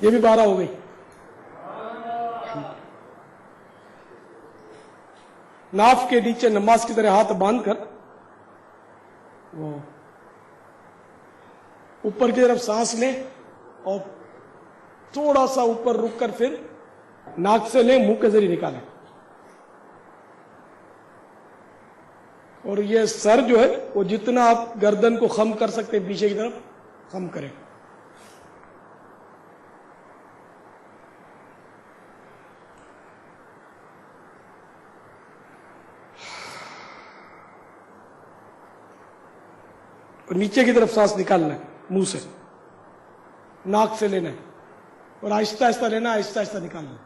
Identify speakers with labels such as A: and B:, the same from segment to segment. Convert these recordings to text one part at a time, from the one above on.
A: یہ بھی 12 ہو گئی. ناف کے نیچے نماز کی طرح ہاتھ باندھ کر وہ اوپر کی طرف سانس لیں اور تھوڑا سا اوپر رک کر پھر ناک سے لیں، منہ کے ذریعے نکالیں. اور یہ سر جو ہے وہ جتنا آپ گردن کو خم کر سکتے ہیں پیچھے کی طرف خم کریں. اور نیچے کی طرف سانس نکالنا ہے منہ سے، ناک سے لینا ہے اور آہستہ آہستہ لینا، آہستہ آہستہ نکالنا ہے.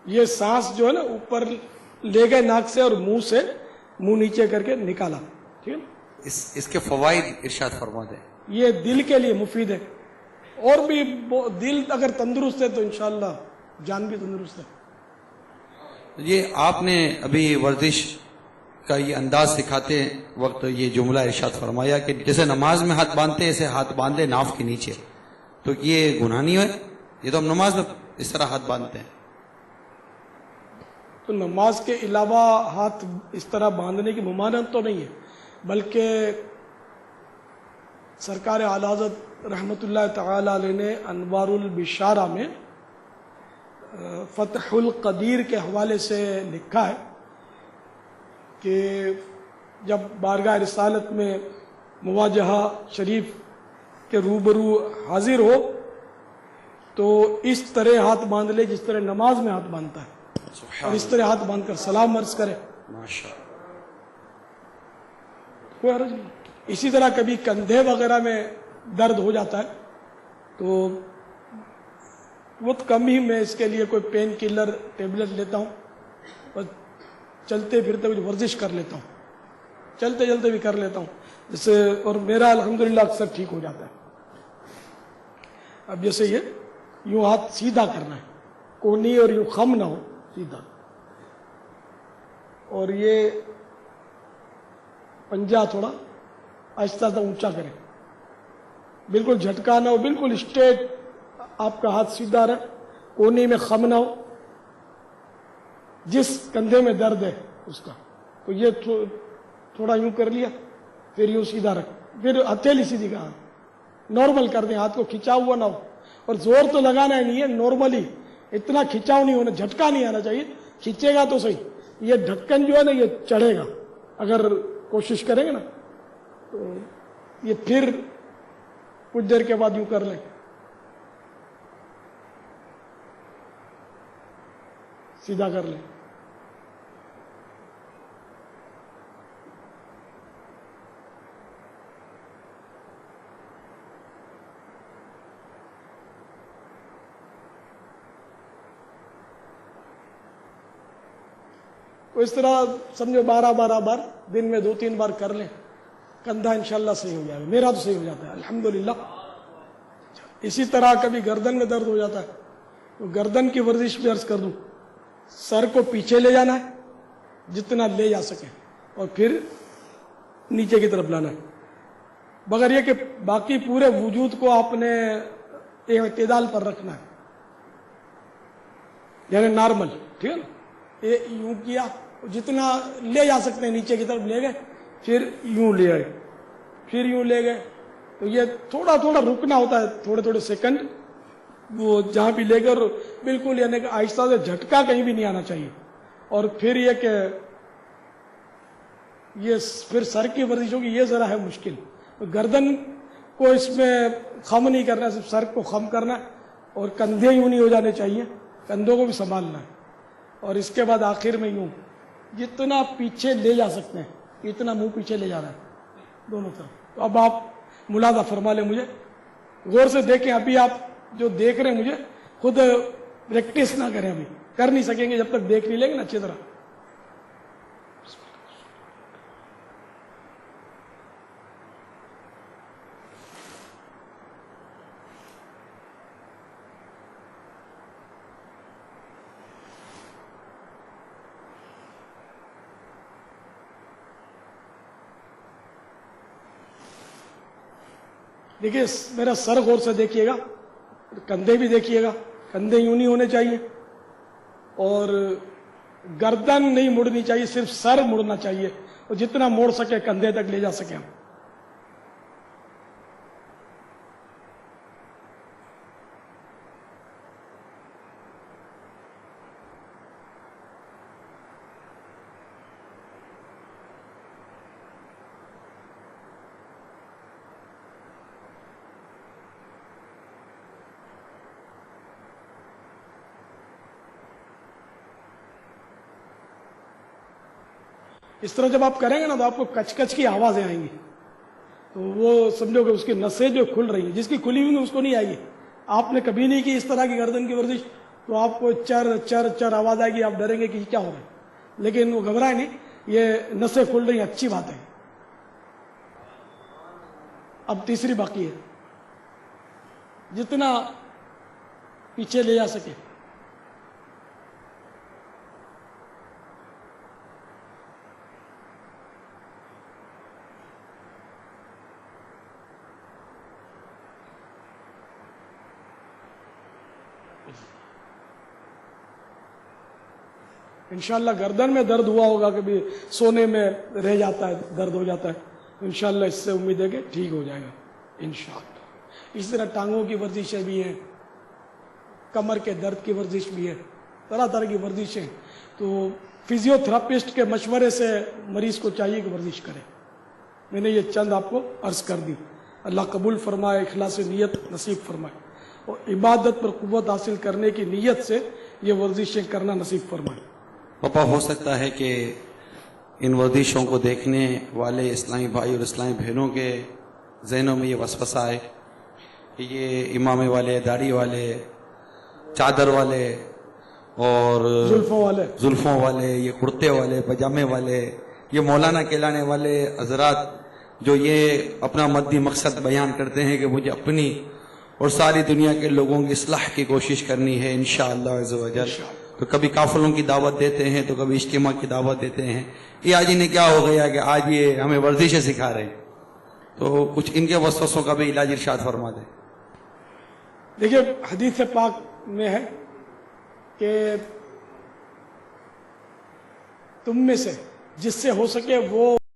A: یہ سانس جو ہے نا اوپر لے گئے ناک سے اور منہ سے منہ نیچے کر کے نکالا. ٹھیک ہے،
B: اس کے فوائد ارشاد فرما دیں.
A: یہ دل کے لیے مفید ہے، اور بھی دل اگر تندرست ہے تو انشاءاللہ جان بھی تندرست ہے.
B: یہ آپ نے ابھی ورزش کا یہ انداز سکھاتے وقت یہ جملہ ارشاد فرمایا کہ جیسے نماز میں ہاتھ باندھتے ایسے ہاتھ باندھے ناف کے نیچے، تو یہ گناہ نہیں ہے؟ یہ تو ہم نماز میں اس طرح ہاتھ باندھتے ہیں.
A: تو نماز کے علاوہ ہاتھ اس طرح باندھنے کی ممانعت تو نہیں ہے، بلکہ سرکار اعلی حضرت رحمۃ اللہ تعالی علیہ نے انوار البشارہ میں فتح القدیر کے حوالے سے لکھا ہے کہ جب بارگاہ رسالت میں مواجہہ شریف کے روبرو حاضر ہو تو اس طرح ہاتھ باندھ لے جس طرح نماز میں ہاتھ باندھتا ہے، اور اس طرح ہاتھ باندھ کر سلام عرض کرے. کوئی حرج نہیں. اسی طرح کبھی کندھے وغیرہ میں درد ہو جاتا ہے تو بہت کم ہی میں اس کے لیے کوئی پین کلر ٹیبلٹ لیتا ہوں، بس چلتے پھرتے کچھ ورزش کر لیتا ہوں، چلتے چلتے بھی کر لیتا ہوں جیسے، اور میرا الحمدللہ اکثر ٹھیک ہو جاتا ہے. اب جیسے یہ یوں ہاتھ سیدھا کرنا ہے، کونی اور یوں خم نہ ہو، سیدھا. اور یہ پنجہ تھوڑا آہستہ آہستہ اونچا کریں، بالکل جھٹکا نہ ہو، بالکل اسٹریٹ آپ کا ہاتھ سیدھا رہے، کونے میں خم نہ ہو. جس کندھے میں درد ہے اس کا تو یہ تھوڑا یوں کر لیا، پھر یوں سیدھا رکھ، پھر ہتھیلی سیدھی کا نارمل کر دیں، ہاتھ کو کھینچا ہوا نہ ہو، اور زور تو لگانا ہی نہیں ہے، نارملی اتنا کھینچاؤ نہیں ہونا، جھٹکا نہیں آنا چاہیے. کھینچے گا تو صحیح، یہ ڈھکن جو ہے نا یہ چڑھے گا اگر کوشش کریں گے نا، تو یہ پھر کچھ دیر کے بعد یوں کر لیں. सीधा कर लें। तो इस तरह समझो 12-12 बार दिन में 2-3 बार कर लें, कंधा इंशाल्लाह सही हो जाएगा। मेरा तो सही हो जाता है अल्हम्दुलिल्लाह। इसी तरह कभी गर्दन में दर्द हो जाता है तो गर्दन की वर्जिश भी अर्ज कर दूं, सर को पीछे ले जाना है जितना ले जा सके और फिर नीचे की तरफ लाना है, मगर यह कि बाकी पूरे वजूद को आपने इत्तेदाल पर रखना है, यानी नॉर्मल, ठीक है ना। ये यूं किया, जितना ले जा सकते हैं नीचे की तरफ ले गए, फिर यूं ले आए, फिर यूं ले गए। तो ये थोड़ा थोड़ा रुकना होता है, थोड़े थोड़े सेकंड वो जहां भी ले गए, बिल्कुल यानी कि आहिस्ता से झटका कहीं भी नहीं आना चाहिए। और फिर ये कि ये फिर सर की वर्जिश होगी, ये जरा है मुश्किल। तो गर्दन को इसमें खम नहीं करना, सिर्फ सर को खम करना है और कंधे यूं नहीं हो जाने चाहिए, कंधों को भी संभालना है। और इसके बाद आखिर में यूं जितना पीछे ले जा सकते हैं इतना मुंह पीछे ले जाना है दोनों तरफ। तो अब आप मुलादा फरमा लें, मुझे गौर से देखें। अभी आप जो देख रहे हैं मुझे खुद प्रैक्टिस ना करें, अभी कर नहीं सकेंगे जब तक देख नहीं लेंगे ना अच्छी तरह। देखिए मेरा सर गौर से देखिएगा, कंधे भी देखिएगा, कंधे यूं नहीं होने चाहिए और गर्दन नहीं मुड़नी चाहिए, सिर्फ सर मुड़ना चाहिए और जितना मोड़ सके कंधे तक ले जा सके हम। इस तरह जब आप करेंगे ना तो आपको कच-कच की आवाजें आएंगी, तो वो समझो कि उसकी नसें जो खुल रही हैं, जिसकी खुली हुई है उसको नहीं आएगी। आपने कभी नहीं की इस तरह की गर्दन की वर्जिश, तो आपको चर चर चर आवाज आएगी, आप डरेंगे कि क्या हो रहा है, लेकिन वो घबराए नहीं, ये नसें खुल रही, अच्छी बात है। अब तीसरी बाकी है, जितना पीछे ले जा सके। इंशाल्लाह गर्दन में दर्द हुआ होगा, कभी सोने में रह जाता है, दर्द हो जाता है, तो इंशाल्लाह इससे उम्मीद है कि ठीक हो जाएगा इंशाल्लाह। इस तरह टांगों की वर्जिशें भी हैं, कमर के दर्द की वर्जिश भी है, तरह तरह की वर्जिशें। तो फिजियोथेरापिस्ट के मशवरे से मरीज को चाहिए कि वर्जिश करे। मैंने ये चंद आपको अर्ज कर दी। अल्लाह कबूल फरमाए, इखलास नीयत नसीब फरमाए और इबादत पर कुव्वत हासिल करने की नीयत से ये वर्जिशें करना नसीब फरमाए।
B: पापा, हो सकता है कि इन वर्जिशों को देखने वाले इस्लामी भाई और इस्लामी बहनों के जहनों में ये वसवसा आए कि ये इमामे वाले, दाढ़ी वाले, चादर वाले और जुल्फों वाले, ये कुर्ते वाले, पजामे वाले, ये मौलाना कहलाने वाले हजरात जो ये अपना मद्दी मकसद बयान करते हैं कि मुझे अपनी और सारी दुनिया के लोगों की इस्लाह की कोशिश करनी है इंशाअल्लाह अज़्ज़ व जल। तो कभी काफिलों की दावत देते हैं, तो कभी इज्तिमा की दावत देते हैं। ये आज इन्हें क्या हो गया कि आज ये हमें वर्जिशें सिखा रहे हैं, तो कुछ इनके वसवसों का भी इलाज इरशाद फरमा दें।
A: देखिए हदीस पाक में है कि तुम में से जिससे हो सके वो